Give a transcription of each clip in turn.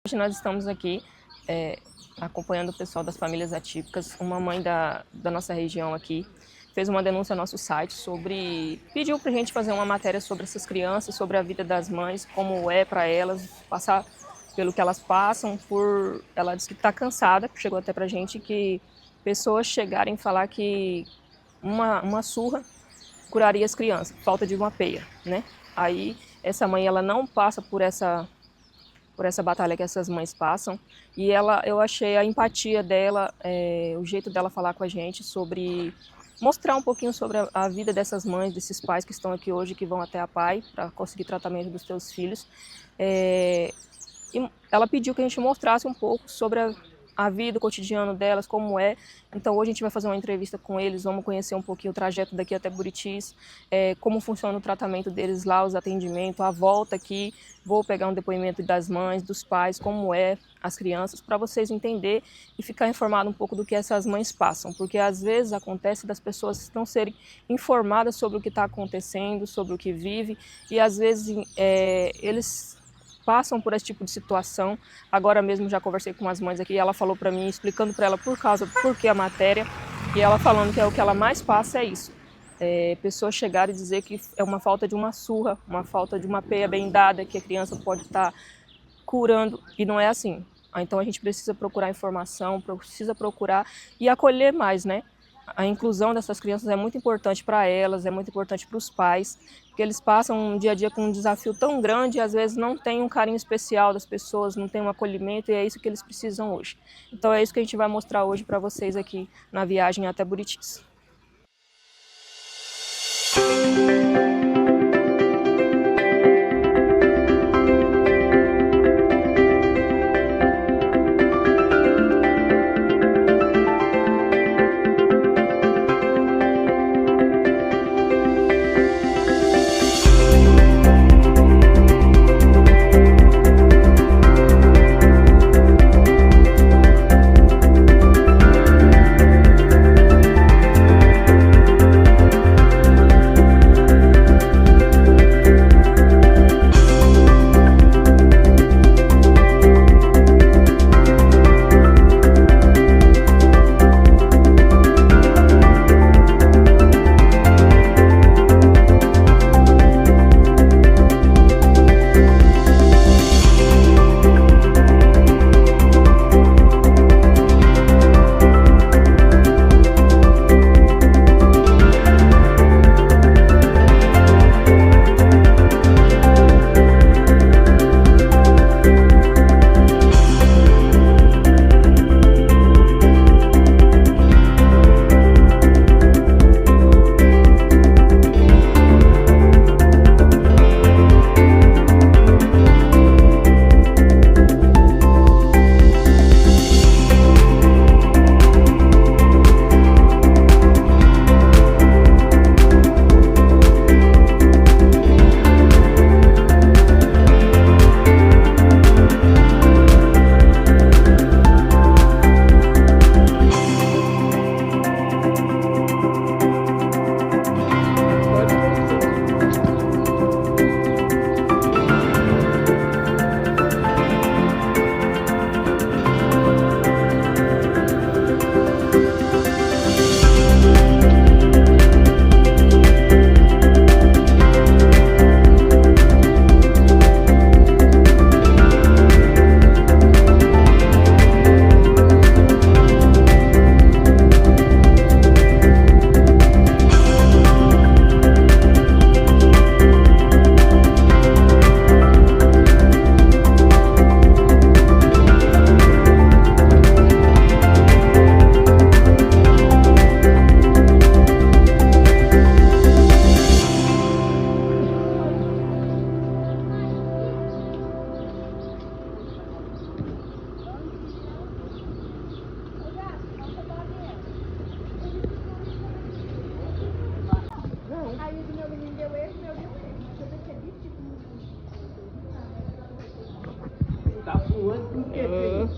Hoje nós estamos aqui acompanhando o pessoal das famílias atípicas. Uma mãe da nossa região aqui fez uma denúncia no nosso site pediu para a gente fazer uma matéria sobre essas crianças, sobre a vida das mães, como é para elas passar pelo que elas passam. Ela disse que está cansada, chegou até para a gente que pessoas chegarem a falar que uma surra curaria as crianças, falta de uma peia, né? Aí essa mãe ela não passa por essa batalha que essas mães passam, e eu achei a empatia dela, o jeito dela falar com a gente sobre mostrar um pouquinho sobre a vida dessas mães, desses pais que estão aqui hoje, que vão até a PAI para conseguir tratamento dos seus filhos. E ela pediu que a gente mostrasse um pouco sobre a vida, o cotidiano delas, como é. Então hoje a gente vai fazer uma entrevista com eles, vamos conhecer um pouquinho o trajeto daqui até Buritis, como funciona o tratamento deles lá, os atendimentos, a volta aqui. Vou pegar um depoimento das mães, dos pais, como é as crianças, para vocês entenderem e ficar informado um pouco do que essas mães passam, porque às vezes acontece das pessoas não serem informadas sobre o que está acontecendo, sobre o que vive, e às vezes eles passam por esse tipo de situação. Agora mesmo já conversei com as mães aqui, ela falou para mim, explicando para ela por que a matéria, e ela falando que o que ela mais passa é isso. Pessoas chegarem e dizer que é uma falta de uma surra, uma falta de uma peia bem dada, que a criança pode estar curando, e não é assim. Então a gente precisa procurar informação, precisa procurar e acolher mais, né? A inclusão dessas crianças é muito importante para elas, é muito importante para os pais, porque eles passam um dia a dia com um desafio tão grande e às vezes não tem um carinho especial das pessoas, não tem um acolhimento, e é isso que eles precisam hoje. Então é isso que a gente vai mostrar hoje para vocês aqui na viagem até Buritis.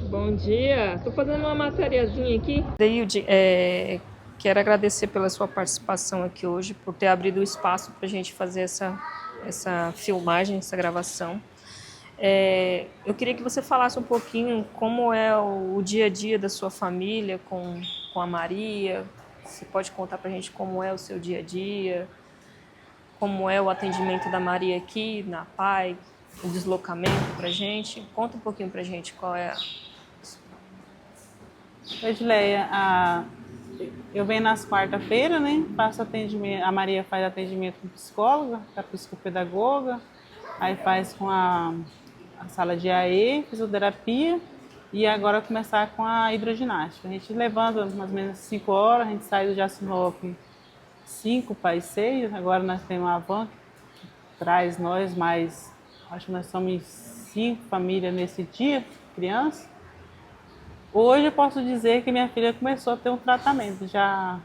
Bom dia, estou fazendo uma matériazinha aqui. Deilde, quero agradecer pela sua participação aqui hoje, por ter abrido o espaço para a gente fazer essa filmagem, essa gravação. Eu queria que você falasse um pouquinho como é o dia a dia da sua família com a Maria. Você pode contar para a gente como é o seu dia a dia, como é o atendimento da Maria aqui na PAI, o deslocamento para a gente. Conta um pouquinho para a gente qual é. Edileia, eu venho nas quarta-feiras, né? Faço atendimento, a Maria faz atendimento com psicóloga, com a psicopedagoga, aí faz com a sala de AE, fisioterapia, e agora começar com a hidroginástica. A gente levanta mais ou menos 5 horas, a gente sai do Jacinop 5 para as 6, agora nós temos uma van que traz nós, mais, acho que nós somos 5 famílias nesse dia, crianças. Hoje eu posso dizer que minha filha começou a ter um tratamento. Já,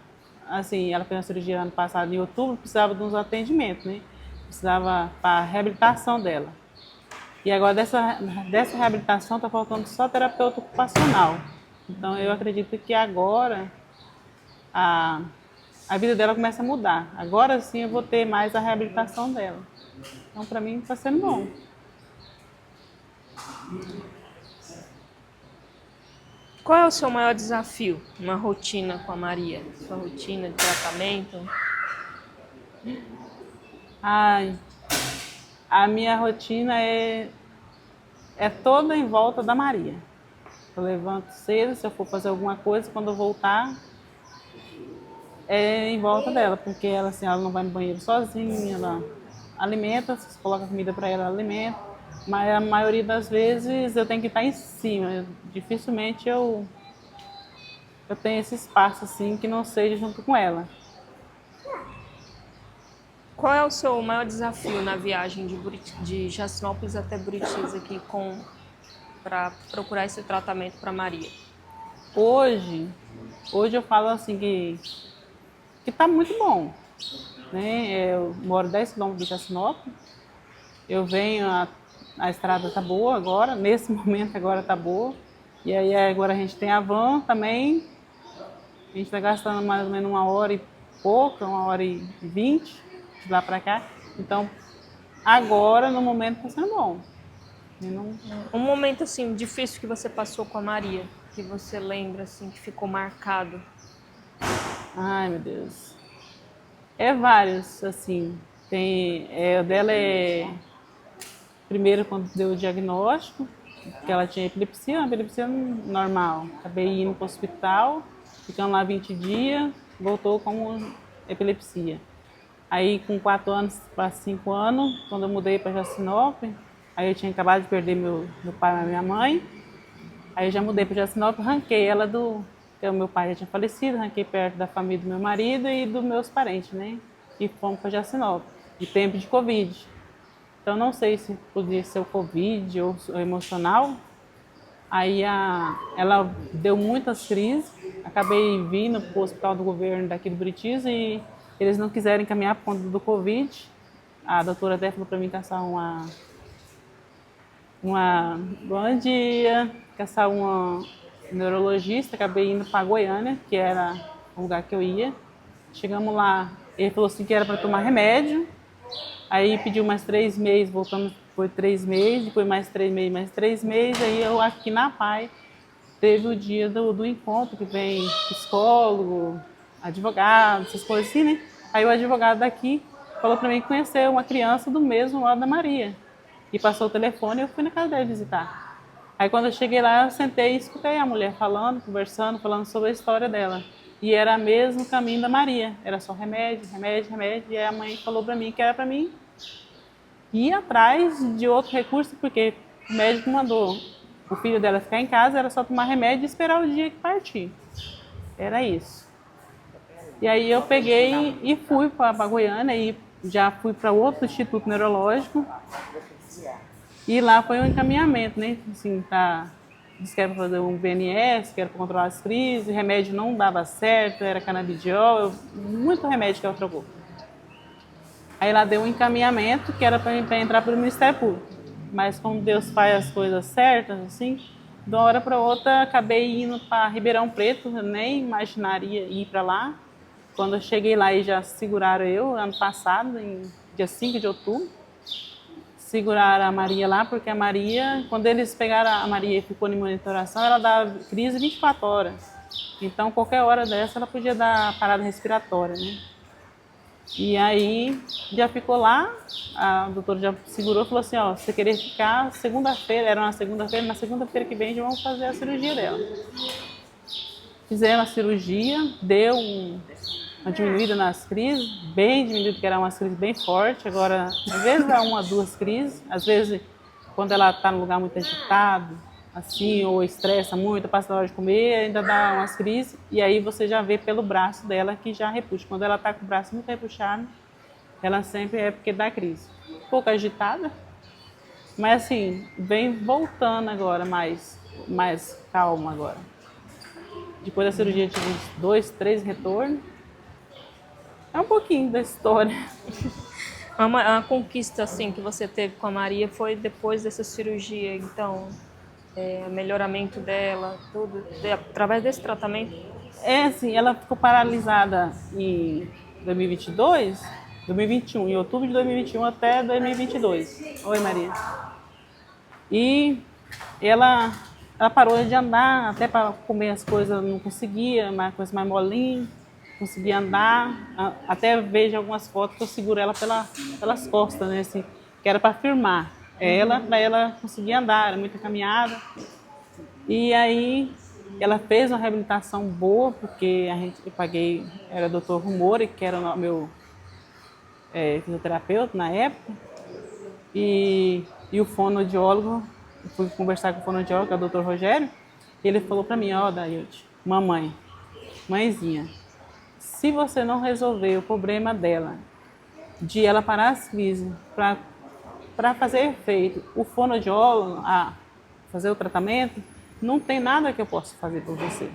assim, ela fez uma cirurgia ano passado, em outubro, precisava de uns atendimentos, né? Precisava para a reabilitação dela. E agora dessa reabilitação está faltando só terapeuta ocupacional. Então eu acredito que agora a, a vida dela começa a mudar. Agora sim eu vou ter mais a reabilitação dela. Então para mim está sendo bom. Qual é o seu maior desafio na rotina com a Maria? Sua rotina de tratamento? Ai, a minha rotina é toda em volta da Maria. Eu levanto cedo, se eu for fazer alguma coisa, quando eu voltar, é em volta dela, porque ela, assim, ela não vai no banheiro sozinha, ela alimenta, se coloca comida para ela, ela alimenta, mas a maioria das vezes eu tenho que estar em cima. Dificilmente eu tenho esse espaço assim que não seja junto com ela. Qual é o seu maior desafio na viagem de Jacinópolis até Buritis aqui para procurar esse tratamento para Maria? Hoje, hoje eu falo assim que está muito bom, né? Eu moro 10 quilômetros de Jacinópolis, eu venho, a estrada tá boa agora, nesse momento agora tá boa, e aí agora a gente tem a van também, a gente está gastando mais ou menos 1 hora e pouca, 1 hora e 20 de lá para cá, então agora no momento está sendo bom. Não... Um momento assim difícil que você passou com a Maria, que você lembra assim que ficou marcado? Ai, meu Deus. É vários, assim. O dela é primeiro quando deu o diagnóstico, que ela tinha epilepsia, uma epilepsia normal. Acabei indo para o hospital, ficando lá 20 dias, voltou com epilepsia. Aí com 4 anos para 5 anos, quando eu mudei para Jacinópolis, aí eu tinha acabado de perder meu pai e minha mãe, aí eu já mudei para Jacinópolis, ranquei ela porque o meu pai já tinha falecido, ranquei perto da família do meu marido e dos meus parentes, né? E fomos para Jacinópolis, de tempo de Covid. Então não sei se podia ser o Covid ou o emocional. Aí ela deu muitas crises, acabei vindo para o hospital do governo daqui do Buritis e eles não quiseram encaminhar por conta do Covid. A doutora até falou para mim caçar bom dia, caçar uma neurologista, acabei indo para Goiânia, que era o lugar que eu ia. Chegamos lá, ele falou assim que era para tomar remédio, aí pediu mais 3 meses, voltamos, foi 3 meses, depois mais 3 meses, mais 3 meses, aí eu aqui na PAI teve o dia do encontro, que vem psicólogo, advogado, essas coisas assim, né? Aí o advogado daqui falou para mim que conheceu uma criança do mesmo lado da Maria. E passou o telefone e eu fui na casa dele visitar. Aí quando eu cheguei lá, eu sentei e escutei a mulher falando, conversando, falando sobre a história dela. E era mesmo o caminho da Maria. Era só remédio, remédio, remédio. E aí a mãe falou para mim que era para mim ir atrás de outro recurso, porque o médico mandou o filho dela ficar em casa, era só tomar remédio e esperar o dia que partir. Era isso. E aí eu peguei e fui para Goiânia e já fui para outro instituto neurológico. E lá foi um encaminhamento, né? Assim, disse que era para fazer um VNS, que era para controlar as crises, remédio não dava certo, era canabidiol, muito remédio que ela trocou. Aí lá deu um encaminhamento que era para entrar para o Ministério Público. Mas como Deus faz as coisas certas, assim, de uma hora para outra acabei indo para Ribeirão Preto, eu nem imaginaria ir para lá. Quando eu cheguei lá e já seguraram eu, ano passado, em dia 5 de outubro, seguraram a Maria lá, porque a Maria, quando eles pegaram a Maria e ficou em monitoração, ela dava crise 24 horas. Então, qualquer hora dessa, ela podia dar parada respiratória, né? E aí, já ficou lá, a doutora já segurou e falou assim, ó, se você querer ficar, segunda-feira, era uma segunda-feira, na segunda-feira que vem já vamos fazer a cirurgia dela. Fizeram a cirurgia, deu uma diminuída nas crises, bem diminuída, porque era uma crise bem forte. Agora, às vezes dá uma, duas crises, às vezes quando ela está num lugar muito agitado, assim, ou estressa muito, passa da hora de comer, ainda dá umas crises, e aí você já vê pelo braço dela que já repuxa. Quando ela está com o braço muito repuxado, ela sempre é porque dá crise. Um pouco agitada, mas assim, vem voltando agora, mais calma agora. Depois da cirurgia tive uns 2, 3 retornos. É um pouquinho da história. A conquista assim que você teve com a Maria foi depois dessa cirurgia, então, melhoramento dela, tudo, através desse tratamento? É assim, ela ficou paralisada em 2022, 2021, em outubro de 2021 até 2022. Oi, Maria. E ela parou de andar, até para comer as coisas não conseguia, mais coisas mais molinhas, conseguia andar. Até vejo algumas fotos que eu seguro ela pelas costas, né, assim, que era para firmar ela, para ela conseguir andar, era muita caminhada. E aí ela fez uma reabilitação boa, porque eu paguei, era o Dr. Rumori, que era o meu fisioterapeuta na época, e o fonoaudiólogo, eu fui conversar com o fonoaudiólogo, que é o Dr. Rogério, e ele falou para mim, ó, Dailde, mãezinha, se você não resolver o problema dela, de ela parar as crises, para fazer efeito, o fonoaudiólogo, fazer o tratamento, não tem nada que eu possa fazer por você.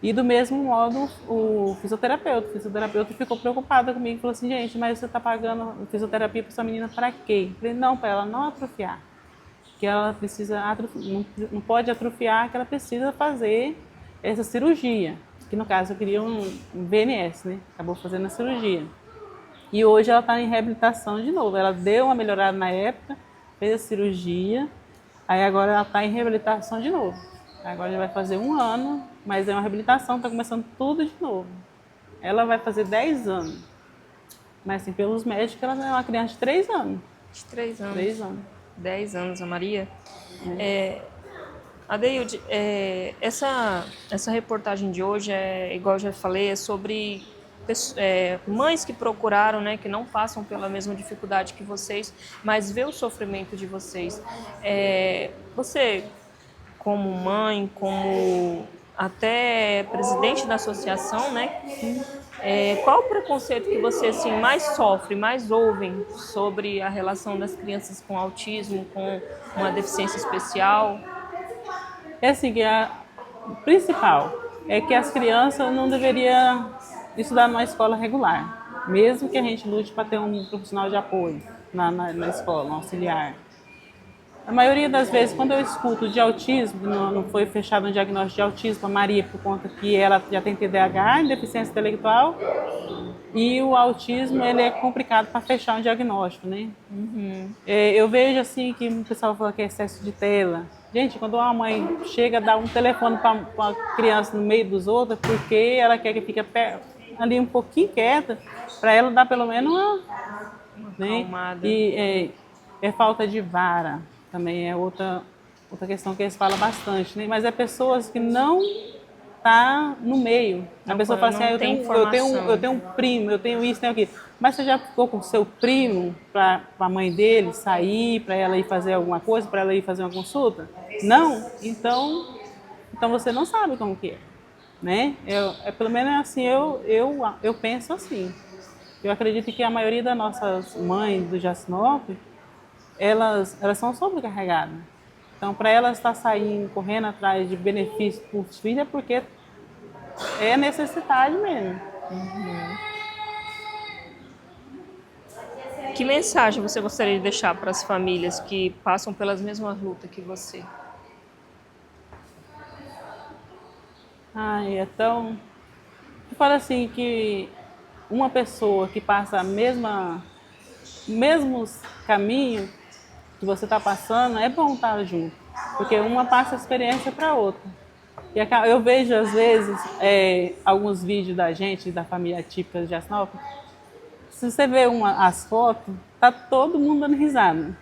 E do mesmo modo, o fisioterapeuta ficou preocupado comigo e falou assim, gente, mas você está pagando fisioterapia para essa menina para quê? Eu falei, não, para ela não atrofiar. Que ela precisa, não pode atrofiar, que ela precisa fazer essa cirurgia. Que no caso eu queria um VNS, né? Acabou fazendo a cirurgia. E hoje ela está em reabilitação de novo. Ela deu uma melhorada na época, fez a cirurgia, aí agora ela está em reabilitação de novo. Agora já vai fazer 1 ano, mas é uma reabilitação, está começando tudo de novo. Ela vai fazer 10 anos. Mas assim, pelos médicos, ela é uma criança de 3 anos. De 3 anos. 3 anos. 10 anos, a Maria. Adeilde, essa reportagem de hoje, igual eu já falei, é sobre mães que procuraram, né, que não passam pela mesma dificuldade que vocês, mas vê o sofrimento de vocês. Você, como mãe, como até presidente da associação, né? Qual o preconceito que você assim, mais sofre, mais ouvem sobre a relação das crianças com autismo, com uma deficiência especial? É assim, que o principal é que as crianças não deveriam estudar numa escola regular, mesmo que a gente lute para ter um profissional de apoio na escola, um auxiliar. A maioria das vezes, quando eu escuto de autismo, não foi fechado um diagnóstico de autismo para a Maria, por conta que ela já tem TDAH, deficiência intelectual, e o autismo ele é complicado para fechar um diagnóstico, né? Uhum. Eu vejo assim que o pessoal fala que é excesso de tela. Gente, quando uma mãe chega a dar um telefone para uma criança no meio dos outros, porque ela quer que fique ali um pouquinho quieta, para ela dar pelo menos uma né? Acalmada. E é falta de vara, também é outra questão que eles falam bastante, né? Mas é pessoas que não tá no meio. A pessoa fala assim, eu tenho um primo, eu tenho isso, tenho aquilo. Mas você já ficou com o seu primo para a mãe dele sair, para ela ir fazer alguma coisa, para ela ir fazer uma consulta? Não? Então você não sabe como que é, né? Pelo menos assim, eu penso assim. Eu acredito que a maioria das nossas mães do Jacinópolis, elas são sobrecarregadas. Então, para elas estar saindo, correndo atrás de benefícios para os filhos, é porque é necessidade mesmo. Uhum. Que mensagem você gostaria de deixar para as famílias que passam pelas mesmas lutas que você? Ai, então, eu falo assim que uma pessoa que passa a mesma mesmos caminhos que você está passando, é bom estar junto, porque uma passa a experiência para a outra. E eu vejo, às vezes, alguns vídeos da gente, da família típica de Jacinópolis, se você vê as fotos, tá todo mundo dando risada.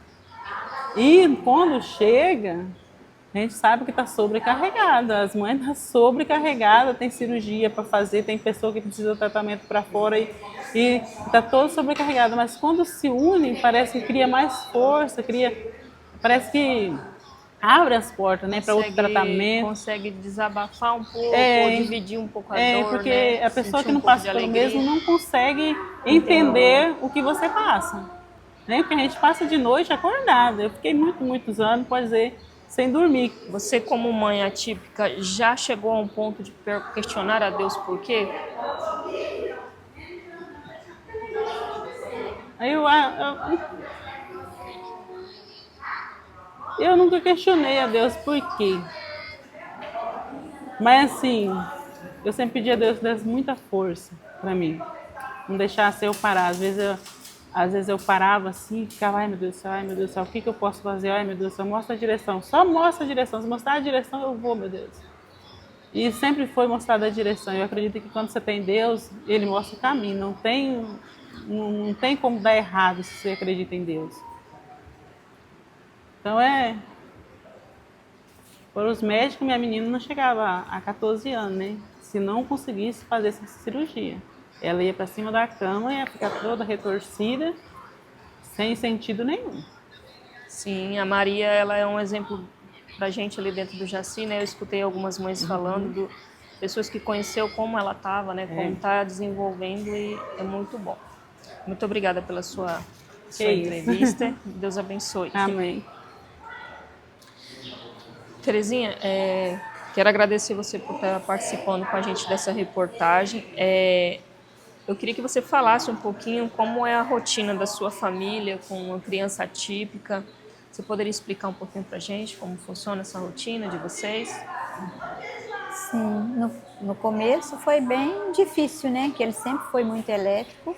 E quando chega, a gente sabe que está sobrecarregada, as mães estão sobrecarregadas, tem cirurgia para fazer, tem pessoa que precisa de tratamento para fora e está todo sobrecarregada. Mas quando se unem, parece que cria mais força, parece que abre as portas, né, para outro tratamento. Consegue desabafar um pouco, ou dividir um pouco a dor, porque né? a pessoa que Sentir não um pouco passa de pelo alegria. mesmo não consegue entender o que você passa. Né? Porque a gente passa de noite acordada. Eu fiquei muitos anos, pode dizer, sem dormir. Você, como mãe atípica, já chegou a um ponto de questionar a Deus por quê? Aí eu nunca questionei a Deus por quê. Mas assim, eu sempre pedi a Deus que desse muita força para mim. Não deixasse eu parar. Às vezes eu parava assim, ficava, ai meu Deus do céu, o que eu posso fazer? Ai meu Deus do céu, mostra a direção. Só mostra a direção. Se mostrar a direção, eu vou, meu Deus. E sempre foi mostrada a direção. Eu acredito que quando você tem Deus, Ele mostra o caminho. Não tem como dar errado se você acredita em Deus. Então Para os médicos, minha menina não chegava a 14 anos, né? Se não conseguisse fazer essa cirurgia. Ela ia para cima da cama e ia ficar toda retorcida, sem sentido nenhum. Sim, a Maria, ela é um exemplo pra gente ali dentro do Jaci, né? Eu escutei algumas mães falando, pessoas que conheceu como ela estava, né? Como está desenvolvendo, e é muito bom. Muito obrigada pela sua entrevista. Deus abençoe. Amém. Terezinha, quero agradecer você por estar participando com a gente dessa reportagem. Eu queria que você falasse um pouquinho como é a rotina da sua família com uma criança atípica. Você poderia explicar um pouquinho para a gente como funciona essa rotina de vocês? Sim, no começo foi bem difícil, né? Que ele sempre foi muito elétrico.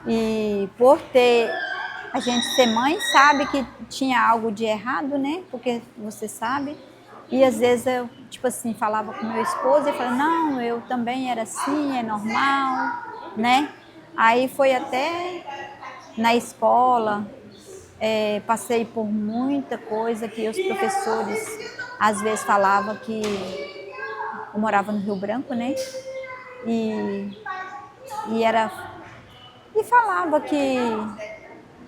E por a gente ser mãe, sabe que tinha algo de errado, né? Porque você sabe. E às vezes eu, tipo assim, falava com meu esposo e falava, não, eu também era assim, é normal, né? Aí foi até na escola, passei por muita coisa que os professores às vezes falavam que eu morava no Rio Branco, né? E falava que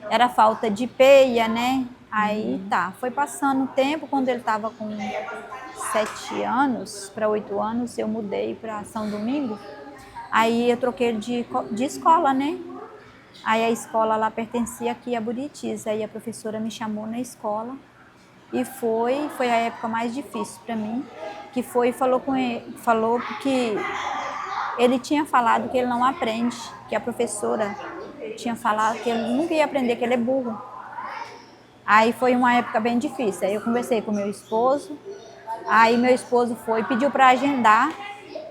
era falta de peia, né? Aí foi passando o tempo, quando ele estava com 7 anos para 8 anos, eu mudei para São Domingo. Aí eu troquei de escola, né? Aí a escola lá pertencia aqui a Buritis. Aí a professora me chamou na escola e foi a época mais difícil para mim, que foi e falou com ele, falou que ele tinha falado que ele não aprende, que a professora tinha falado que ele nunca ia aprender, que ele é burro. Aí foi uma época bem difícil. Aí eu conversei com meu esposo, aí meu esposo pediu para agendar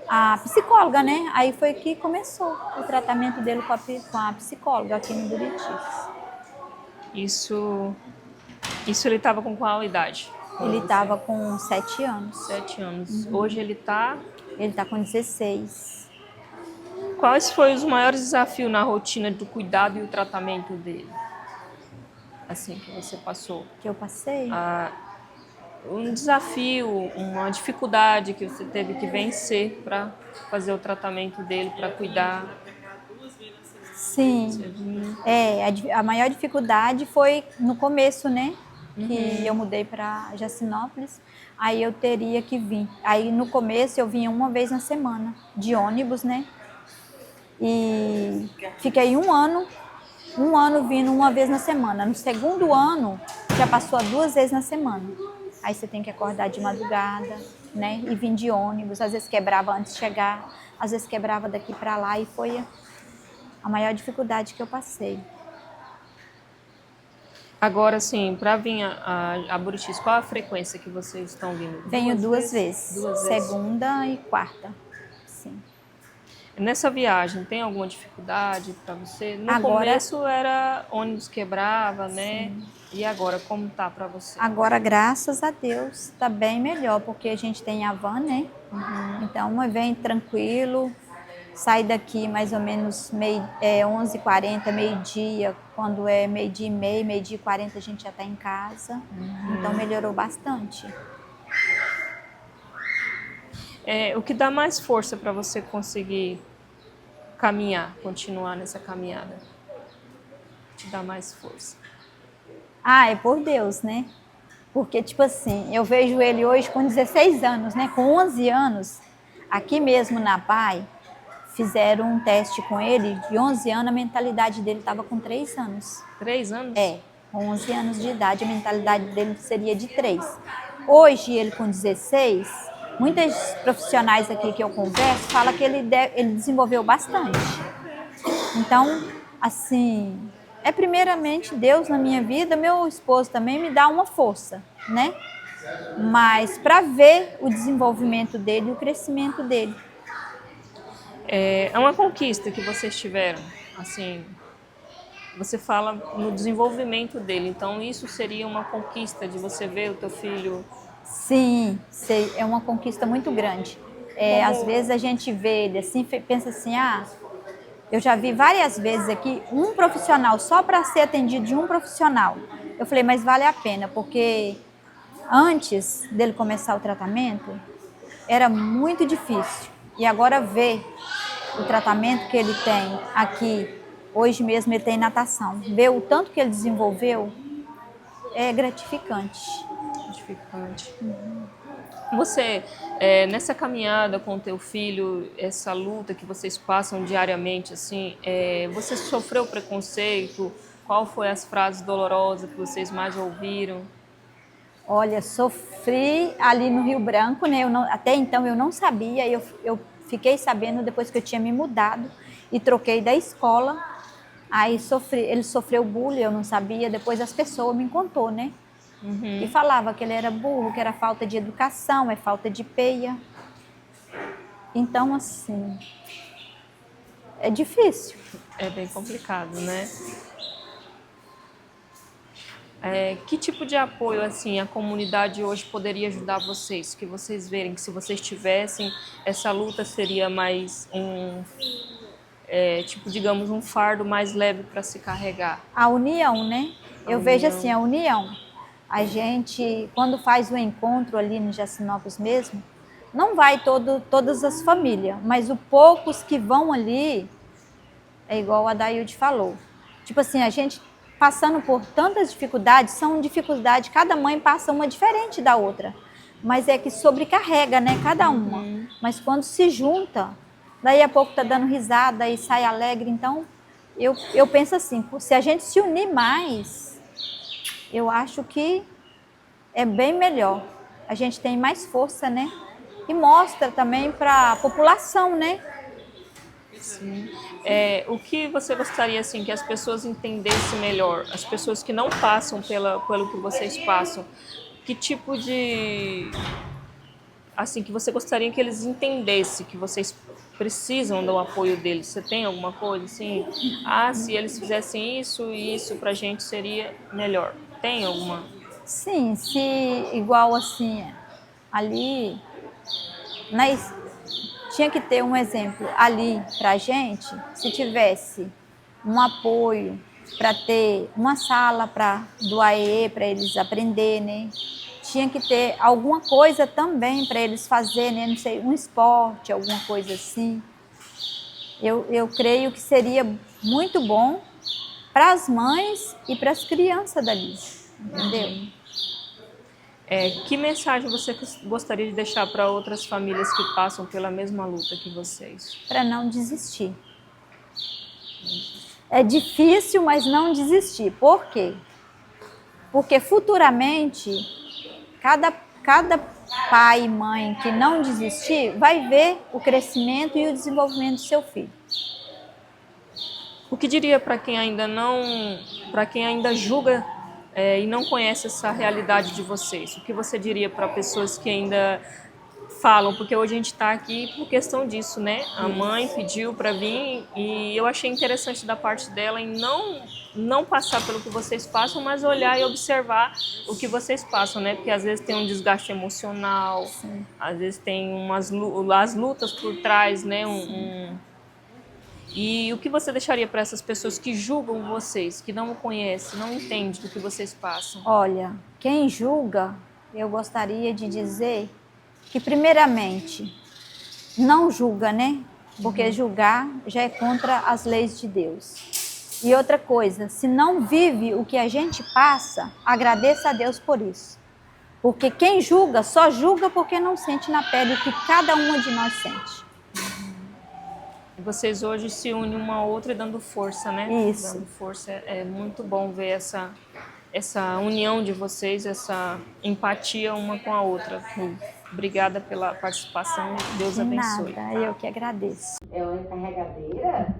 a psicóloga, né? Aí foi que começou o tratamento dele com a psicóloga aqui no Buritis. Isso ele estava com qual idade? Ele estava com 7 anos. 7 anos. Hoje ele está? Ele está com 16. Quais foram os maiores desafios na rotina do cuidado e o tratamento dele? Assim, que você passou? Que eu passei? Um desafio, uma dificuldade que você teve que vencer para fazer o tratamento dele, para cuidar? Sim. A maior dificuldade foi no começo, né? Que eu mudei para Jacinópolis, aí eu teria que vir. Aí no começo eu vinha uma vez na semana, de ônibus, né? E fiquei um ano vindo uma vez na semana. No segundo ano, já passou a 2 vezes na semana. Aí você tem que acordar de madrugada, né? E vir de ônibus. Às vezes quebrava antes de chegar, às vezes quebrava daqui para lá. E foi a maior dificuldade que eu passei. Agora, sim, para vir a Buritis, qual a frequência que vocês estão vindo? Venho 2 vezes. 2 vezes. Segunda e quarta, sim. Nessa viagem, tem alguma dificuldade para você? No Agora- começo era ônibus quebrava, né? E agora, como tá para você? Agora, graças a Deus, está bem melhor, porque a gente tem a van, né? Então, vem tranquilo, sai daqui mais ou menos 11h40, meio-dia. Quando é meio-dia e meio, meio-dia e 40, a gente já está em casa. Então, melhorou bastante. O que dá mais força para você conseguir caminhar, continuar nessa caminhada? Te dá mais força. Ah, é por Deus, né? Porque, tipo assim, eu vejo ele hoje com 16 anos, né? Com 11 anos, aqui mesmo na PAI, fizeram um teste com ele. De 11 anos, a mentalidade dele estava com 3 anos. 3 anos? Com 11 anos de idade, a mentalidade dele seria de 3. Hoje, ele com 16, muitos profissionais aqui que eu converso falam que ele desenvolveu bastante. Então, assim, é primeiramente Deus na minha vida, meu esposo também me dá uma força, né? Mas para ver o desenvolvimento dele, o crescimento dele. É uma conquista que vocês tiveram, assim, você fala no desenvolvimento dele, então isso seria uma conquista de você ver o teu filho. Sim, sei, é uma conquista muito grande. Às vezes a gente vê ele assim, pensa assim, eu já vi várias vezes aqui um profissional só para ser atendido de um profissional. Eu falei, mas vale a pena, porque antes dele começar o tratamento era muito difícil. E agora ver o tratamento que ele tem aqui, hoje mesmo ele tem natação, ver o tanto que ele desenvolveu é gratificante. Gratificante. Você, nessa caminhada com o teu filho, essa luta que vocês passam diariamente, assim, você sofreu preconceito? Qual foi as frases dolorosas que vocês mais ouviram? Olha, sofri ali no Rio Branco, né? Até então eu não sabia, eu fiquei sabendo depois que eu tinha me mudado e troquei da escola. Aí ele sofreu bullying, eu não sabia, depois as pessoas me contou, né? E falava que ele era burro, que era falta de educação, é falta de peia. Então, assim, é difícil. É bem complicado, né? Que tipo de apoio, assim, a comunidade hoje poderia ajudar vocês? Que vocês verem que se vocês tivessem, essa luta seria mais tipo, digamos, um fardo mais leve para se carregar. A união, né? Eu vejo assim, a união. A gente, quando faz o encontro ali no Jacinópolis mesmo, não vai todas as famílias, mas os poucos que vão ali, é igual a Dailde falou. Tipo assim, a gente passando por tantas dificuldades, são dificuldades, cada mãe passa uma diferente da outra. Mas é que sobrecarrega, né, cada uma. Mas quando se junta, daí a pouco tá dando risada e sai alegre. Então, eu penso assim, se a gente se unir mais, eu acho que é bem melhor. A gente tem mais força, né? E mostra também para a população, né? Sim. O que você gostaria, assim, que as pessoas entendessem melhor? As pessoas que não passam pelo que vocês passam. Que tipo de... Assim, que você gostaria que eles entendessem que vocês precisam do apoio deles? Você tem alguma coisa assim? Se eles fizessem isso e isso pra gente seria melhor. Tem alguma? Sim, se igual assim, ali, tinha que ter um exemplo ali pra gente, se tivesse um apoio para ter uma sala do AE para eles aprenderem, né? Tinha que ter alguma coisa também para eles fazerem, né? Não sei, um esporte, alguma coisa assim. Eu creio que seria muito bom para as mães e para as crianças dali, entendeu? Que mensagem você gostaria de deixar para outras famílias que passam pela mesma luta que vocês? Para não desistir. É difícil, mas não desistir. Por quê? Porque futuramente, cada pai e mãe que não desistir vai ver o crescimento e o desenvolvimento do seu filho. O que diria para quem ainda julga e não conhece essa realidade de vocês? O que você diria para pessoas que ainda falam, porque hoje a gente está aqui por questão disso, né? A mãe pediu para vir e eu achei interessante da parte dela em não passar pelo que vocês passam, mas olhar e observar o que vocês passam, né? Porque às vezes tem um desgaste emocional, às vezes tem as lutas por trás, né? E o que você deixaria para essas pessoas que julgam vocês, que não o conhecem, não entendem do que vocês passam? Olha, quem julga, eu gostaria de dizer que, primeiramente, não julga, né? Porque julgar já é contra as leis de Deus. E outra coisa, se não vive o que a gente passa, agradeça a Deus por isso. Porque quem julga, só julga porque não sente na pele o que cada uma de nós sente. Vocês hoje se unem uma a outra dando força, né? Isso. Dando força. É muito bom ver essa união de vocês, essa empatia uma com a outra. Obrigada pela participação. Deus abençoe. Nada, eu que agradeço. É uma carregadeira?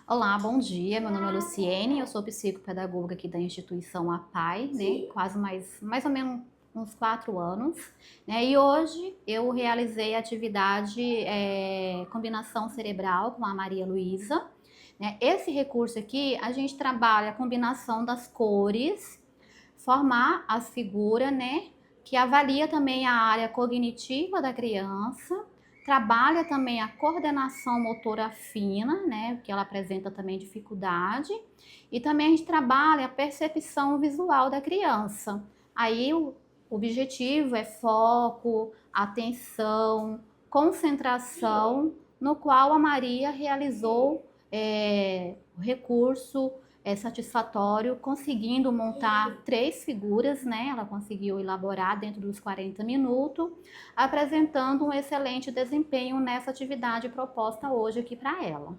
Olá, bom dia. Meu nome é Luciene, eu sou psicopedagoga aqui da instituição APAI, né? Quase mais ou menos uns 4 anos, né? E hoje eu realizei a atividade combinação cerebral com a Maria Luísa, né? Esse recurso aqui, a gente trabalha a combinação das cores, formar as figuras, né? Que avalia também a área cognitiva da criança, trabalha também a coordenação motora fina, né, porque ela apresenta também dificuldade, e também a gente trabalha a percepção visual da criança. Aí o objetivo é foco, atenção, concentração no qual a Maria realizou o recurso satisfatório, conseguindo montar 3 figuras, né? Ela conseguiu elaborar dentro dos 40 minutos, apresentando um excelente desempenho nessa atividade proposta hoje aqui para ela.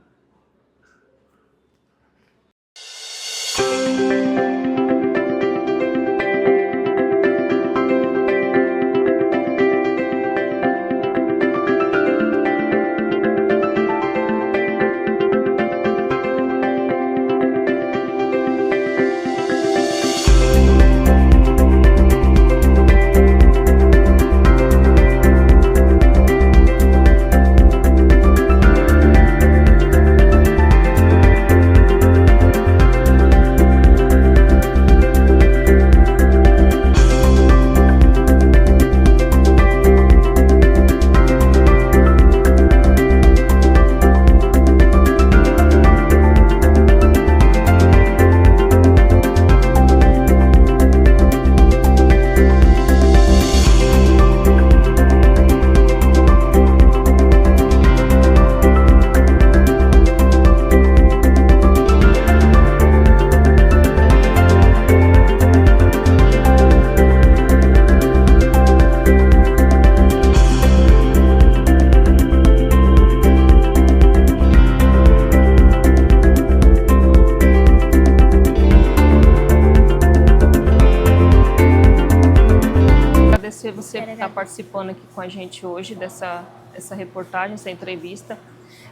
Você está participando aqui com a gente hoje dessa reportagem, essa entrevista.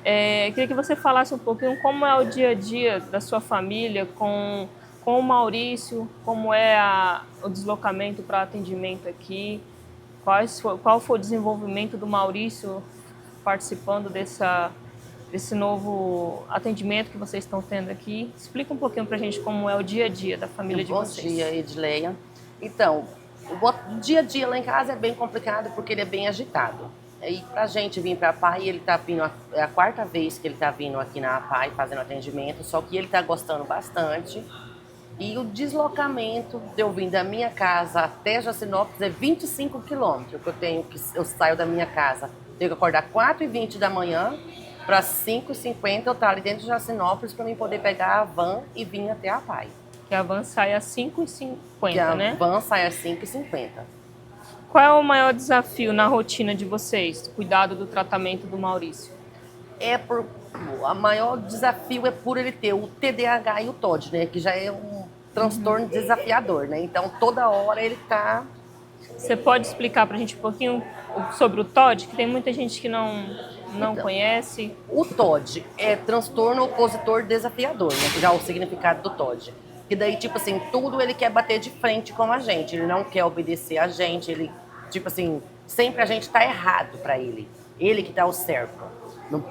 Queria que você falasse um pouquinho como é o dia a dia da sua família com o Maurício, como é o deslocamento para atendimento aqui, qual foi o desenvolvimento do Maurício participando desse novo atendimento que vocês estão tendo aqui. Explica um pouquinho para a gente como é o dia a dia da família de vocês. Bom dia, Edileia. Então, o dia a dia lá em casa é bem complicado porque ele é bem agitado. E pra gente vir pra APAI, ele tá vindo, é a 4ª vez que ele tá vindo aqui na APAI fazendo atendimento, só que ele tá gostando bastante. E o deslocamento de eu vir da minha casa até Jacinópolis é 25 quilômetros que eu saio da minha casa. Tenho que acordar 4h20 da manhã, para 5h50 eu estar ali dentro de Jacinópolis para mim poder pegar a van e vir até a APAI. Que a van sai às 5h50, né? A van sai às 5h50. Qual é o maior desafio na rotina de vocês? Cuidado do tratamento do Maurício. O maior desafio é por ele ter o TDAH e o TOD, né? Que já é um transtorno desafiador, né? Então, toda hora ele tá... Você pode explicar pra gente um pouquinho sobre o TOD? Que tem muita gente que não conhece. O TOD é transtorno opositor desafiador, né? Que já é o significado do TOD. Que daí, tipo assim, tudo ele quer bater de frente com a gente. Ele não quer obedecer a gente. Ele, tipo assim, sempre a gente tá errado pra ele. Ele que tá o certo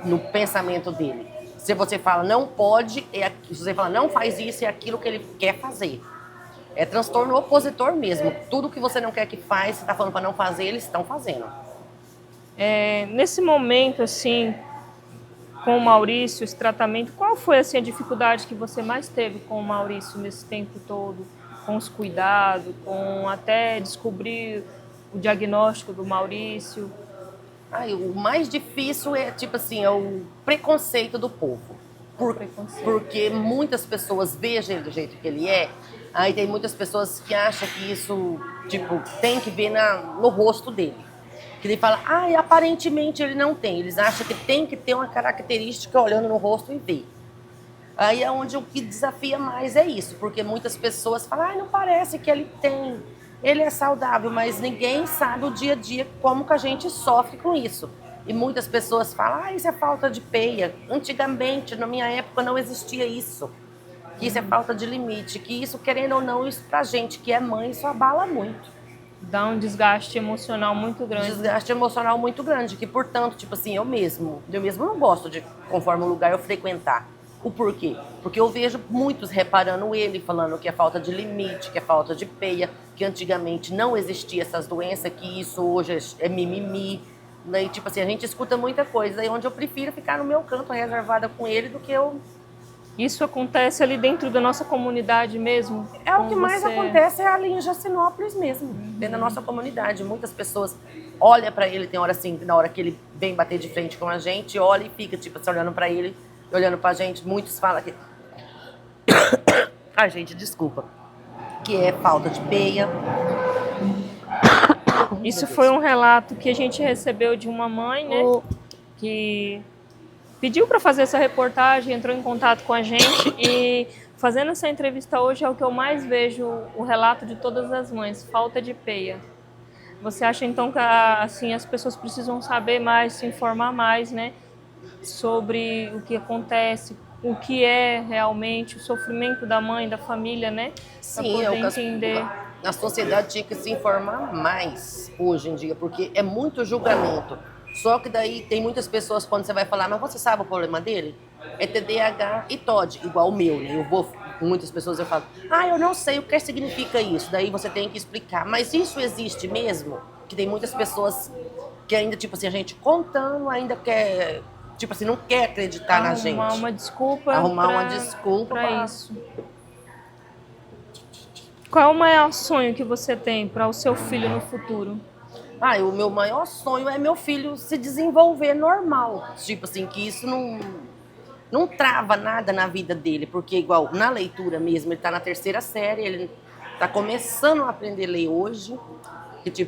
no pensamento dele. Se você fala não pode, se você fala não faz isso, é aquilo que ele quer fazer. É transtorno opositor mesmo. Tudo que você não quer que faz, você tá falando pra não fazer, eles estão fazendo. Nesse momento, assim, com o Maurício, esse tratamento, qual foi assim, a dificuldade que você mais teve com o Maurício nesse tempo todo? Com os cuidados, com até descobrir o diagnóstico do Maurício? O mais difícil é, tipo assim, é o preconceito do povo. Porque muitas pessoas veem ele do jeito que ele é, aí tem muitas pessoas que acham que isso, tipo, tem que ver no rosto dele. Que ele fala, aparentemente ele não tem. Eles acham que tem que ter uma característica olhando no rosto e ver. Aí é onde o que desafia mais é isso, porque muitas pessoas falam, não parece que ele tem. Ele é saudável, mas ninguém sabe o dia a dia como que a gente sofre com isso. E muitas pessoas falam, isso é falta de peia. Antigamente, na minha época, não existia isso. Que isso é falta de limite, que isso, querendo ou não, isso pra gente que é mãe, isso abala muito. Dá um desgaste emocional muito grande. Desgaste emocional muito grande, que portanto, tipo assim, eu mesmo não gosto de, conforme o lugar eu frequentar. O porquê? Porque eu vejo muitos reparando ele, falando que é falta de limite, que é falta de peia, que antigamente não existia essas doenças, que isso hoje é mimimi. Daí, tipo assim, a gente escuta muita coisa, daí onde eu prefiro ficar no meu canto reservada com ele do que eu Isso acontece ali dentro da nossa comunidade mesmo? É o com que mais você? acontece é ali em Jacinópolis mesmo, dentro da nossa comunidade. Muitas pessoas olham para ele, tem hora assim, na hora que ele vem bater de frente com a gente, olha e fica tipo assim, olhando para ele, olhando pra gente. Muitos falam que ai, gente, desculpa, que é falta de peia. Isso foi um relato que a gente recebeu de uma mãe, né, que pediu para fazer essa reportagem, entrou em contato com a gente e fazendo essa entrevista hoje é o que eu mais vejo, o relato de todas as mães, falta de peia. Você acha então que assim as pessoas precisam saber mais, se informar mais, né, sobre o que acontece, o que é realmente o sofrimento da mãe, da família, né? Sim, para é o poder que entender. a sociedade tinha que se informar mais hoje em dia, porque é muito julgamento. Só que daí tem muitas pessoas, quando você vai falar, mas você sabe o problema dele? É TDAH e TOD, igual o meu, né? Eu vou com muitas pessoas, eu falo, eu não sei o que significa isso. Daí você tem que explicar, mas isso existe mesmo? Que tem muitas pessoas que ainda, tipo assim, a gente contando, ainda quer, tipo assim, não quer acreditar na gente. Arrumar uma desculpa. Arrumar uma desculpa para isso. Qual é o maior sonho que você tem para o seu filho no futuro? O meu maior sonho é meu filho se desenvolver normal. Tipo assim, que isso não trava nada na vida dele. Porque igual na leitura mesmo, ele tá na 3ª série, ele tá começando a aprender a ler hoje.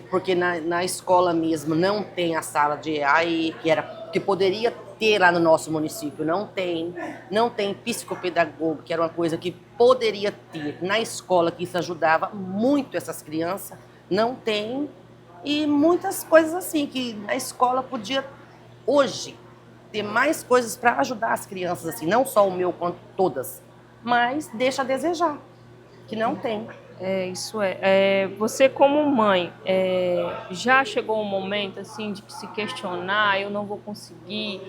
Porque na escola mesmo não tem a sala de EAE, que poderia ter lá no nosso município. Não tem psicopedagogo, que era uma coisa que poderia ter na escola, que isso ajudava muito essas crianças. Não tem. E muitas coisas assim, que a escola podia, hoje, ter mais coisas para ajudar as crianças, assim, não só o meu, quanto todas, mas deixa a desejar, que não tem. Isso você como mãe, já chegou um momento assim de se questionar, eu não vou conseguir,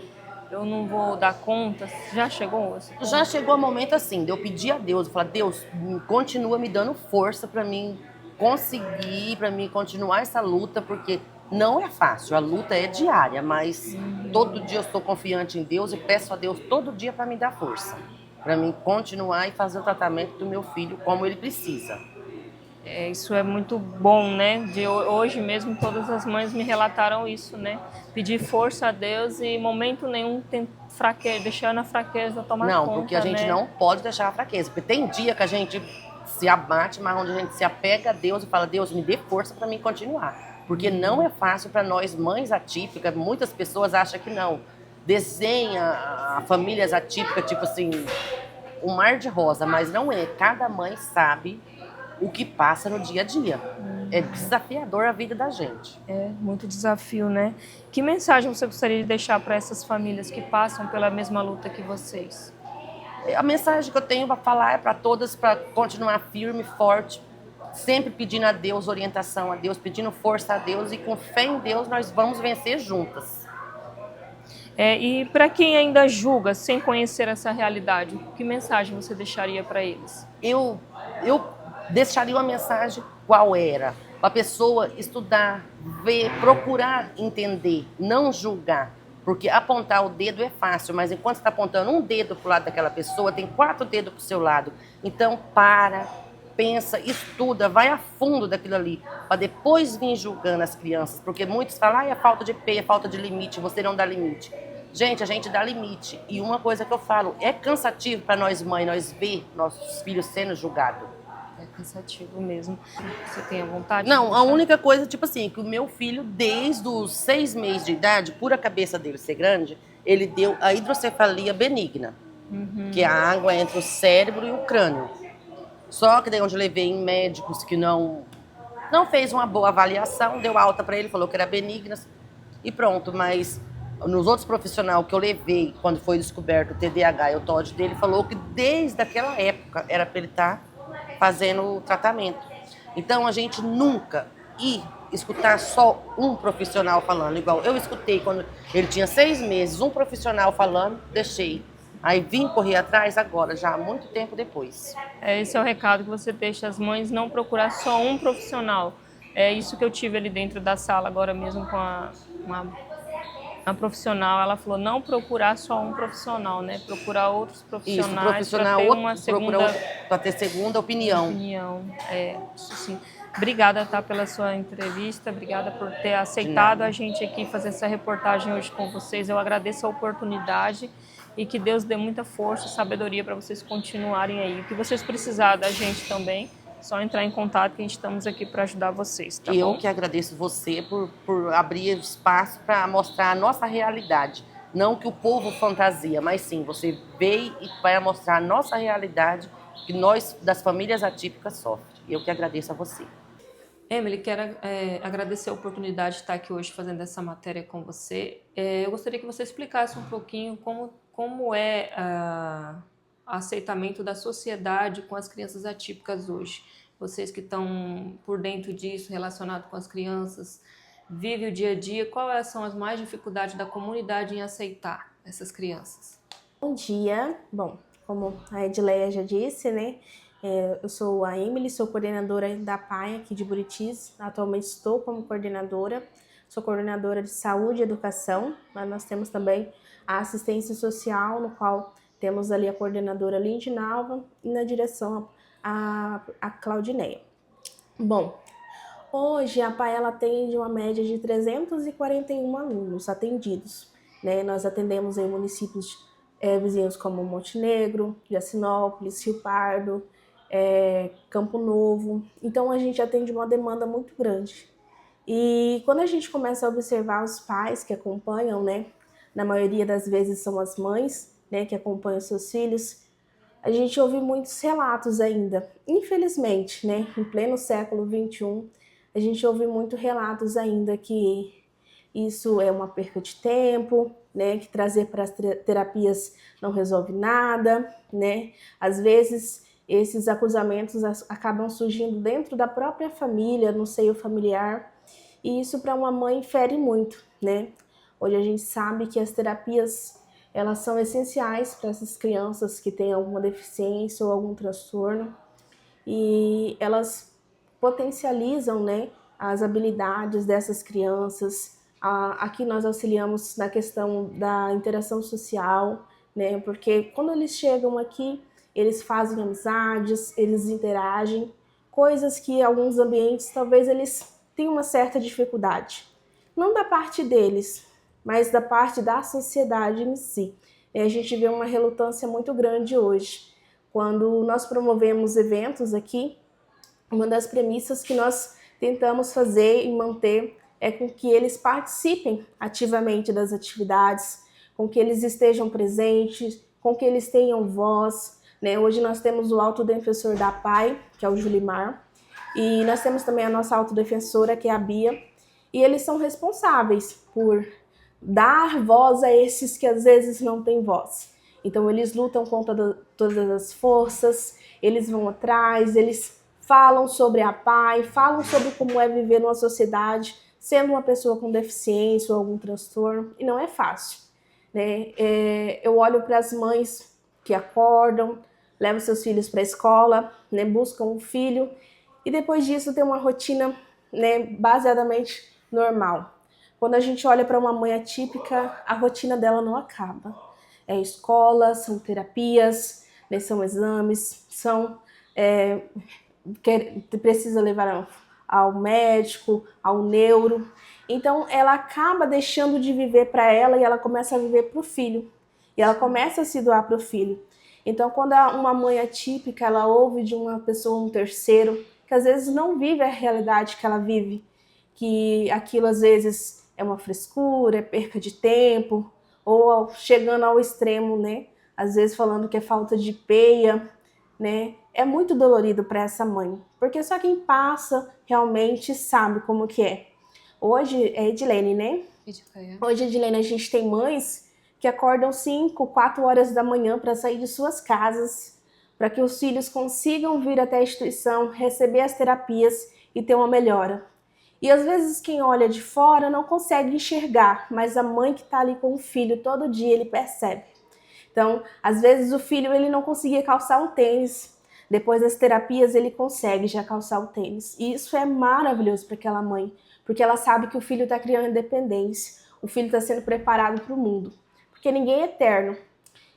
eu não vou dar conta, já chegou? Já chegou o momento assim, de eu pedir a Deus, eu falar, Deus, continua me dando força para mim conseguir, para mim continuar essa luta, porque não é fácil, a luta é diária, mas todo dia eu estou confiante em Deus e peço a Deus todo dia para me dar força, para mim continuar e fazer o tratamento do meu filho como ele precisa. Isso é muito bom, né? De hoje mesmo todas as mães me relataram isso, né? Pedir força a Deus e em momento nenhum deixando a fraqueza tomar conta. Não, porque a gente não pode deixar a fraqueza, porque tem dia que a gente se abate, mas onde a gente se apega a Deus e fala, Deus, me dê força para mim continuar. Porque não é fácil para nós, mães atípicas, muitas pessoas acham que não. Desenha famílias atípicas, tipo assim, um mar de rosa, mas não é. Cada mãe sabe o que passa no dia a dia. É desafiador a vida da gente. É muito desafio, né? Que mensagem você gostaria de deixar para essas famílias que passam pela mesma luta que vocês? A mensagem que eu tenho para falar é para todas, para continuar firme, forte, sempre pedindo a Deus orientação a Deus, pedindo força a Deus e com fé em Deus nós vamos vencer juntas. E para quem ainda julga sem conhecer essa realidade, que mensagem você deixaria para eles? Eu deixaria uma mensagem qual era, para a pessoa estudar, ver, procurar entender, não julgar. Porque apontar o dedo é fácil, mas enquanto você está apontando um dedo para o lado daquela pessoa, tem 4 dedos para o seu lado. Então, pensa, estuda, vai a fundo daquilo ali, para depois vir julgando as crianças. Porque muitos falam, é falta de peia, é falta de limite, você não dá limite. Gente, a gente dá limite. E uma coisa que eu falo, é cansativo para nós mães, nós ver nossos filhos sendo julgados. É cansativo mesmo. Você tem a vontade? Não, a única coisa, tipo assim, que o meu filho, desde os 6 meses de idade, por a cabeça dele ser grande, ele deu a hidrocefalia benigna, que é a água entre o cérebro e o crânio. Só que daí onde eu levei em médicos que não fez uma boa avaliação, deu alta para ele, falou que era benigna e pronto. Mas nos outros profissionais que eu levei, quando foi descoberto o TDAH e o TOD dele, falou que desde aquela época era para ele estar fazendo o tratamento. Então a gente nunca escutar só um profissional falando, igual eu escutei quando ele tinha 6 meses, um profissional falando, deixei. Aí vim correr atrás agora, já há muito tempo depois. Esse é o recado que você deixa às mães, não procurar só um profissional. É isso que eu tive ali dentro da sala agora mesmo com uma a profissional, ela falou não procurar só um profissional, né? Procurar outros Isso, profissionais profissional, para ter uma segunda para ter segunda opinião. Isso sim. Obrigada, tá, pela sua entrevista, obrigada por ter aceitado a gente aqui fazer essa reportagem hoje com vocês. Eu agradeço a oportunidade e que Deus dê muita força e sabedoria para vocês continuarem aí. O que vocês precisarem da gente também, só entrar em contato que a gente estamos aqui para ajudar vocês, tá Eu bom? que agradeço você por abrir espaço para mostrar a nossa realidade. Não que o povo fantasia, mas sim, você veio e vai mostrar a nossa realidade que nós, das famílias atípicas, sofrem. Eu que agradeço a você. Emily, quero agradecer a oportunidade de estar aqui hoje fazendo essa matéria com você. Eu gostaria que você explicasse um pouquinho como é o aceitamento da sociedade com as crianças atípicas hoje. Vocês que estão por dentro disso, relacionado com as crianças, vivem o dia a dia, quais são as mais dificuldades da comunidade em aceitar essas crianças? Bom dia. Bom, como a Edileia já disse, né? Eu sou a Emily, sou coordenadora da PAI aqui de Buritis. Atualmente estou como coordenadora. Sou coordenadora de saúde e educação, mas nós temos também a assistência social, no qual temos ali a coordenadora Lindinalva e na direção a Claudineia. Bom, hoje a PAI ela atende uma média de 341 alunos atendidos, né? Nós atendemos em municípios vizinhos como Montenegro, Jacinópolis, Rio Pardo, Campo Novo. Então a gente atende uma demanda muito grande. E quando a gente começa a observar os pais que acompanham, né, na maioria das vezes são as mães, né, que acompanham seus filhos, a gente ouve muitos relatos ainda. Infelizmente, né, em pleno século XXI, a gente ouve muitos relatos ainda que isso é uma perca de tempo, né, que trazer para as terapias não resolve nada, né? Às vezes esses acusamentos acabam surgindo dentro da própria família, no seio familiar, e isso para uma mãe fere muito, né? Hoje a gente sabe que as terapias elas são essenciais para essas crianças que têm alguma deficiência ou algum transtorno, e elas potencializam, né, as habilidades dessas crianças. Aqui nós auxiliamos na questão da interação social, né, porque quando eles chegam aqui, eles fazem amizades, eles interagem, coisas que em alguns ambientes talvez eles tenham uma certa dificuldade. Não da parte deles, mas da parte da sociedade em si. A gente vê uma relutância muito grande hoje. Quando nós promovemos eventos aqui, uma das premissas que nós tentamos fazer e manter é com que eles participem ativamente das atividades, com que eles estejam presentes, com que eles tenham voz, né? Hoje nós temos o autodefensor da PAI, que é o Julimar, e nós temos também a nossa autodefensora, que é a Bia, e eles são responsáveis por dar voz a esses que às vezes não têm voz. Então eles lutam contra todas as forças, eles vão atrás, eles falam sobre a PAI, falam sobre como é viver numa sociedade sendo uma pessoa com deficiência ou algum transtorno, e não é fácil, né? Eu olho para as mães que acordam, levam seus filhos para a escola, né, buscam um filho, e depois disso tem uma rotina, né, baseadamente normal. Quando a gente olha para uma mãe atípica, a rotina dela não acaba. É escola, são terapias, né, são exames, precisa levar ao médico, ao neuro. Então ela acaba deixando de viver para ela e ela começa a viver para o filho. E ela começa a se doar para o filho. Então quando uma mãe atípica, ela ouve de uma pessoa, um terceiro, que às vezes não vive a realidade que ela vive, que aquilo às vezes é uma frescura, é perca de tempo, ou chegando ao extremo, né? Às vezes falando que é falta de peia, né? É muito dolorido para essa mãe, porque só quem passa realmente sabe como que é. Hoje é Edilene, né? Hoje, Edilene, a gente tem mães que acordam 5, 4 horas da manhã para sair de suas casas, para que os filhos consigam vir até a instituição, receber as terapias e ter uma melhora. E às vezes quem olha de fora não consegue enxergar, mas a mãe que está ali com o filho todo dia, ele percebe. Então, às vezes o filho ele não conseguia calçar um tênis, depois das terapias ele consegue já calçar o tênis. E isso é maravilhoso para aquela mãe, porque ela sabe que o filho está criando independência. o filho está sendo preparado para o mundo. Porque ninguém é eterno.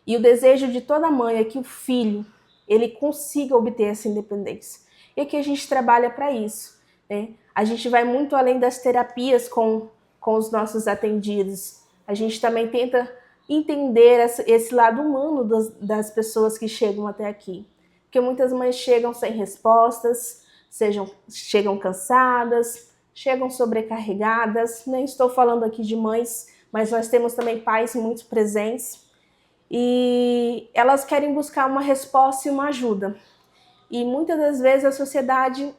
E o desejo de toda mãe é que o filho ele consiga obter essa independência. E aqui a gente trabalha para isso, né? A gente vai muito além das terapias com os nossos atendidos. A gente também tenta entender esse lado humano das pessoas que chegam até aqui. Porque muitas mães chegam sem respostas, chegam cansadas, chegam sobrecarregadas. Nem estou falando aqui de mães, mas nós temos também pais muito presentes. E elas querem buscar uma resposta e uma ajuda. E muitas das vezes a sociedade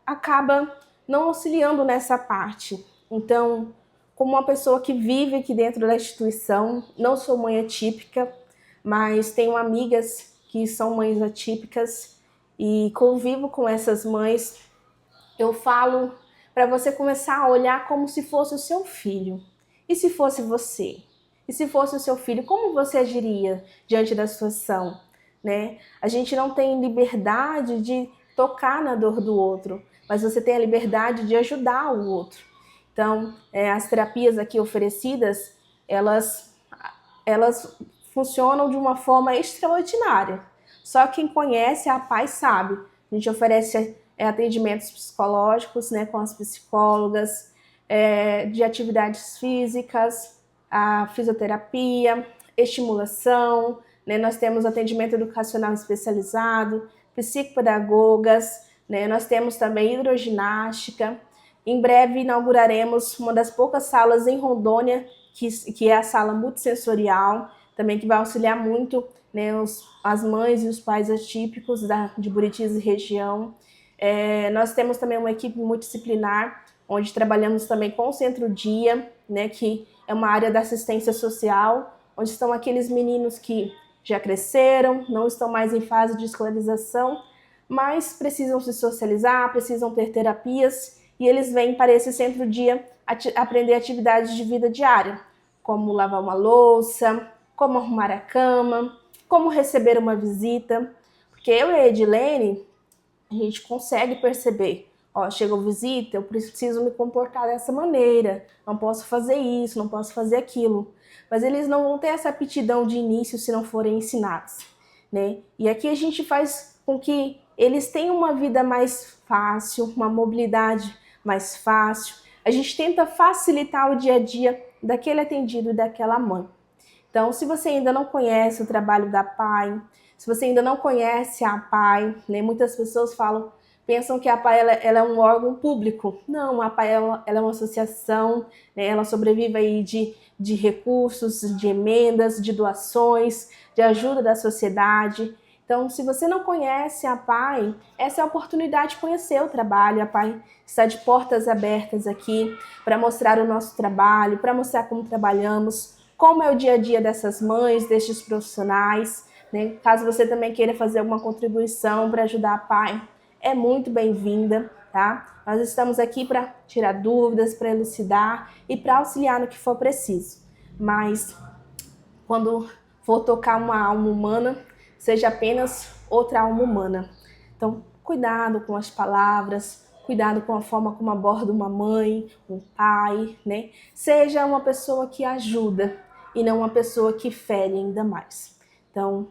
acaba não auxiliando nessa parte. Então, como uma pessoa que vive aqui dentro da instituição, não sou mãe atípica, mas tenho amigas que são mães atípicas e convivo com essas mães. Eu falo para você começar a olhar como se fosse o seu filho. E se fosse você? E se fosse o seu filho, como você agiria diante da situação? Né? A gente não tem liberdade de tocar na dor do outro, mas você tem a liberdade de ajudar o outro. Então, as terapias aqui oferecidas, elas funcionam de uma forma extraordinária. Só quem conhece a paz sabe. A gente oferece atendimentos psicológicos, né, com as psicólogas, de atividades físicas, a fisioterapia, estimulação, né, nós temos atendimento educacional especializado, psicopedagogas, né, nós temos também hidroginástica. Em breve inauguraremos uma das poucas salas em Rondônia, que é a sala multissensorial, também que vai auxiliar muito, né, as mães e os pais atípicos de Buritis e região. Nós temos também uma equipe multidisciplinar, onde trabalhamos também com o Centro-Dia, né, que é uma área da assistência social, onde estão aqueles meninos que já cresceram, não estão mais em fase de escolarização, mas precisam se socializar, precisam ter terapias, e eles vêm para esse Centro-Dia aprender atividades de vida diária, como lavar uma louça, como arrumar a cama, como receber uma visita. Porque eu e a Edilene, a gente consegue perceber, chegou visita, eu preciso me comportar dessa maneira, não posso fazer isso, não posso fazer aquilo. Mas eles não vão ter essa aptidão de início se não forem ensinados, né? E aqui a gente faz com que eles tenham uma vida mais fácil, uma mobilidade mais fácil. A gente tenta facilitar o dia a dia daquele atendido e daquela mãe. Então, se você ainda não conhece o trabalho da PAI, se você ainda não conhece a PAI, né, muitas pessoas pensam que a PAI ela é um órgão público. Não, a PAI ela é uma associação, né, ela sobrevive aí de recursos, de emendas, de doações, de ajuda da sociedade. Então, se você não conhece a PAI, essa é a oportunidade de conhecer o trabalho. A PAI está de portas abertas aqui para mostrar o nosso trabalho, para mostrar como trabalhamos, como é o dia a dia dessas mães, destes profissionais, né? Caso você também queira fazer alguma contribuição para ajudar a PAI, é muito bem-vinda, tá? Nós estamos aqui para tirar dúvidas, para elucidar e para auxiliar no que for preciso. Mas quando for tocar uma alma humana, seja apenas outra alma humana. Então, cuidado com as palavras, cuidado com a forma como aborda uma mãe, um pai, né? Seja uma pessoa que ajuda e não uma pessoa que fere ainda mais. Então,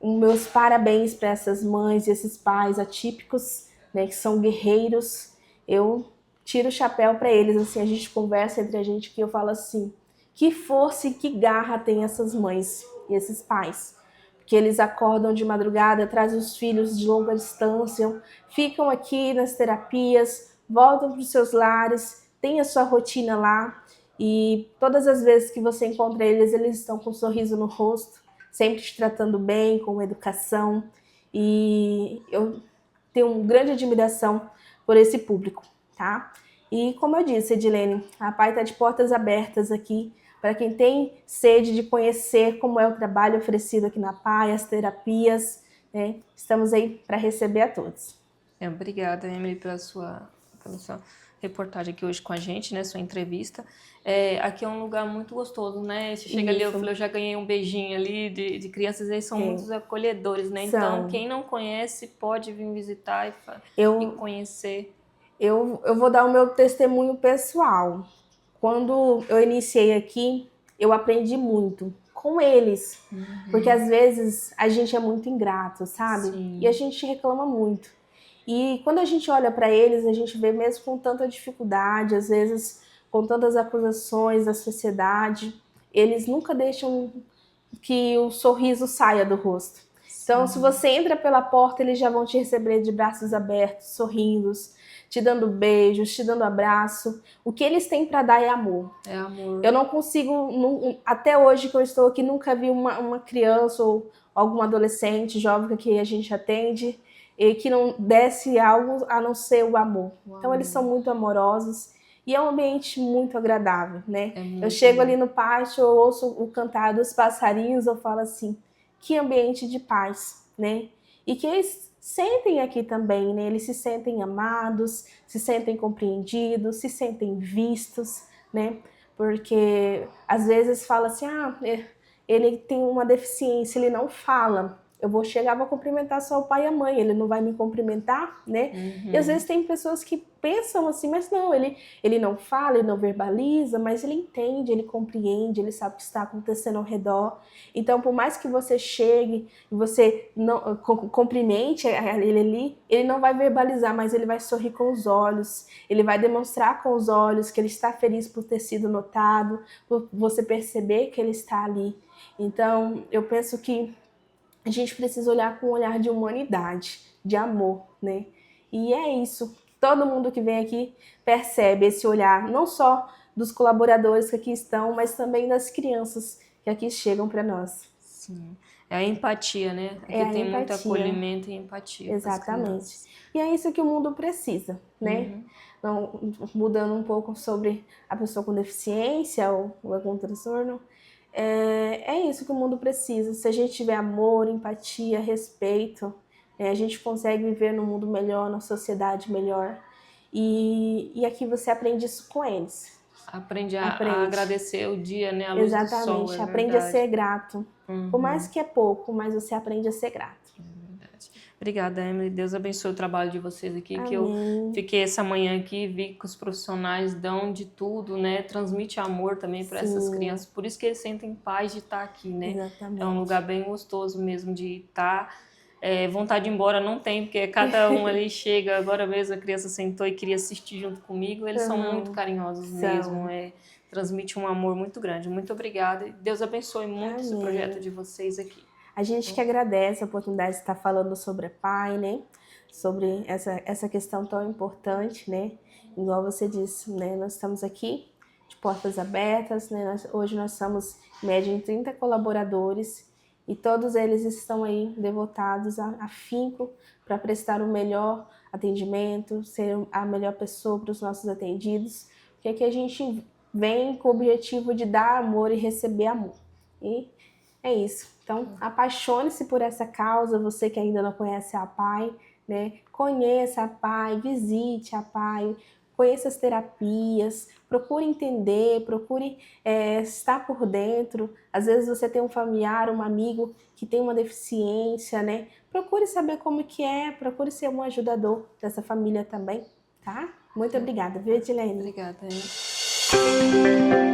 meus parabéns para essas mães e esses pais atípicos, né, que são guerreiros. Eu tiro o chapéu para eles, assim, a gente conversa entre a gente que eu falo assim, que força e que garra tem essas mães e esses pais. Porque eles acordam de madrugada, trazem os filhos de longa distância, ficam aqui nas terapias, voltam para os seus lares, têm a sua rotina lá e todas as vezes que você encontra eles, eles estão com um sorriso no rosto, sempre te tratando bem, com educação, e eu tenho uma grande admiração por esse público, tá? E como eu disse, Edilene, a PAI está de portas abertas aqui para quem tem sede de conhecer como é o trabalho oferecido aqui na PAI, as terapias, né? Estamos aí para receber a todos. Obrigada, Emily, pela sua reportagem aqui hoje com a gente, né? Sua entrevista. Aqui é um lugar muito gostoso, né? Você chega ali, eu já ganhei um beijinho ali de crianças, eles são muito acolhedores, né? Então, quem não conhece pode vir visitar e conhecer. Eu vou dar o meu testemunho pessoal. quando eu iniciei aqui, eu aprendi muito com eles, porque às vezes a gente é muito ingrato, sabe? Sim. E a gente reclama muito. E quando a gente olha para eles, a gente vê mesmo com tanta dificuldade, às vezes com tantas acusações da sociedade, eles nunca deixam que o sorriso saia do rosto. Então, se você entra pela porta, eles já vão te receber de braços abertos, sorrindo, te dando beijos, te dando abraço. O que eles têm para dar é amor. É amor. Eu não consigo, até hoje que eu estou aqui, nunca vi uma criança ou algum adolescente, jovem que a gente atende, e que não desse algo a não ser o amor. Então, eles são muito amorosos e é um ambiente muito agradável, né? Eu chego ali no pátio, eu ouço o cantar dos passarinhos, eu falo assim, que ambiente de paz, né? E que eles sentem aqui também, né? Eles se sentem amados, se sentem compreendidos, se sentem vistos, né? Porque às vezes fala assim, ele tem uma deficiência, ele não fala. Eu vou chegar, vou cumprimentar só o pai e a mãe, ele não vai me cumprimentar, né? E às vezes tem pessoas que pensam assim, mas não, ele não fala, ele não verbaliza, mas ele entende, ele compreende, ele sabe o que está acontecendo ao redor. Então, por mais que você chegue e você não cumprimente ele ali, ele não vai verbalizar, mas ele vai sorrir com os olhos, ele vai demonstrar com os olhos que ele está feliz por ter sido notado, por você perceber que ele está ali. Então, eu penso que a gente precisa olhar com um olhar de humanidade, de amor, né? E é isso. Todo mundo que vem aqui percebe esse olhar, não só dos colaboradores que aqui estão, mas também das crianças que aqui chegam para nós. Sim. É a empatia, né? Aqui É a tem muito empatia. acolhimento e empatia. com as Exatamente. crianças. E é isso que o mundo precisa, né? Então, mudando um pouco sobre a pessoa com deficiência ou algum transtorno, é isso que o mundo precisa. Se a gente tiver amor, empatia, respeito, a gente consegue viver num mundo melhor, numa sociedade melhor. E aqui você aprende isso com eles. Aprende a agradecer o dia, né? A luz Exatamente. do sol, Aprende verdade. a ser grato. Por mais que é pouco, mas você aprende a ser grato. Obrigada, Emily. Deus abençoe o trabalho de vocês aqui. Amém. Que eu fiquei essa manhã aqui, vi que os profissionais dão de tudo, né? Transmite amor também para essas crianças. Por isso que eles sentem paz de estar aqui, né? Exatamente. É um lugar bem gostoso mesmo de estar. Vontade de ir embora não tem, porque cada um ali chega. Agora mesmo a criança sentou e queria assistir junto comigo. Eles são muito carinhosos mesmo. Transmite um amor muito grande. Muito obrigada. Deus abençoe muito esse projeto de vocês aqui. A gente que agradece a oportunidade de estar falando sobre a PAI, né? Sobre essa questão tão importante, né? Igual você disse, né? Nós estamos aqui de portas abertas, né? Hoje nós somos em média em 30 colaboradores e todos eles estão aí devotados a afinco para prestar o melhor atendimento, ser a melhor pessoa para os nossos atendidos, porque aqui a gente vem com o objetivo de dar amor e receber amor. E é isso. Então, apaixone-se por essa causa, você que ainda não conhece a PAI, né? Conheça a PAI, visite a PAI, conheça as terapias, procure entender, procure estar por dentro. Às vezes você tem um familiar, um amigo que tem uma deficiência, né? Procure saber como que é, procure ser um ajudador dessa família também, tá? Muito obrigada, viu, Edilene? Obrigada, hein?